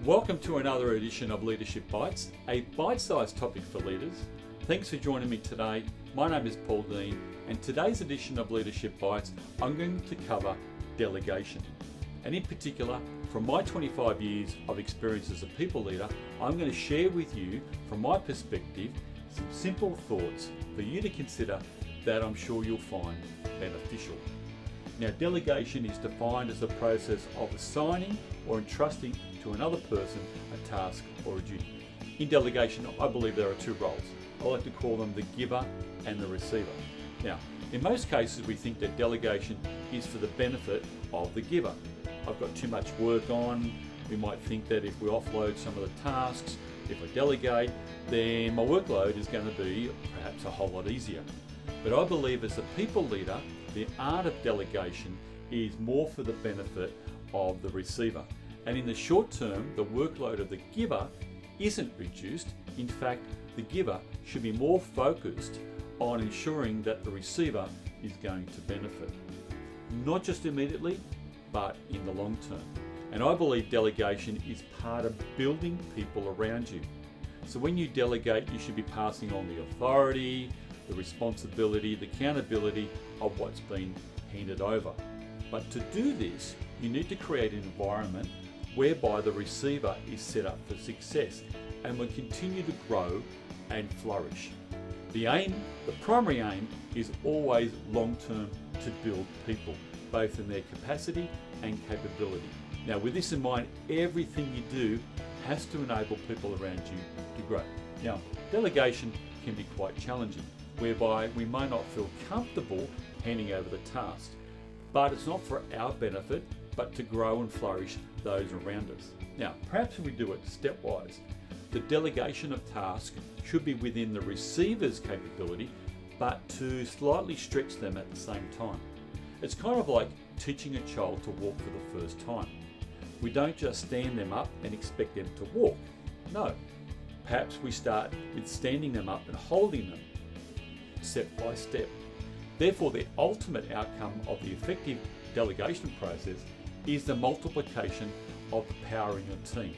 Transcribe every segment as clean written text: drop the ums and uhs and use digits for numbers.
Welcome to another edition of Leadership Bites, a bite-sized topic for leaders. Thanks for joining me today. My name is Paul Dean, and today's edition of Leadership Bites, I'm going to cover delegation. And in particular, from my 25 years of experience as a people leader, I'm going to share with you, from my perspective, some simple thoughts for you to consider that I'm sure you'll find beneficial. Now, delegation is defined as the process of assigning or entrusting to another person a task or a duty. In delegation, I believe there are two roles. I like to call them the giver and the receiver. Now, in most cases, we think that delegation is for the benefit of the giver. I've got too much work on. We might think that if we offload some of the tasks, if I delegate, then my workload is going to be perhaps a whole lot easier. But I believe as a people leader, the art of delegation is more for the benefit of the receiver. And in the short term, the workload of the giver isn't reduced. In fact, the giver should be more focused on ensuring that the receiver is going to benefit. Not just immediately, but in the long term. And I believe delegation is part of building people around you. So when you delegate, you should be passing on the authority, the responsibility, the accountability of what's been handed over. But to do this, you need to create an environment whereby the receiver is set up for success and will continue to grow and flourish. The primary aim is always long-term, to build people, both in their capacity and capability. Now, with this in mind, everything you do has to enable people around you to grow. Now, delegation can be quite challenging, whereby we may not feel comfortable handing over the task, but it's not for our benefit, but to grow and flourish those around us. Now, perhaps if we do it stepwise, the delegation of tasks should be within the receiver's capability, but to slightly stretch them at the same time. It's kind of like teaching a child to walk for the first time. We don't just stand them up and expect them to walk. No, perhaps we start with standing them up and holding them step by step. Therefore, the ultimate outcome of the effective delegation process is the multiplication of the power in your team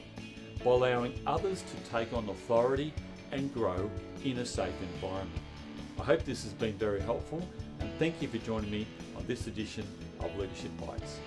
by allowing others to take on authority and grow in a safe environment. I hope this has been very helpful, and thank you for joining me on this edition of Leadership Bites.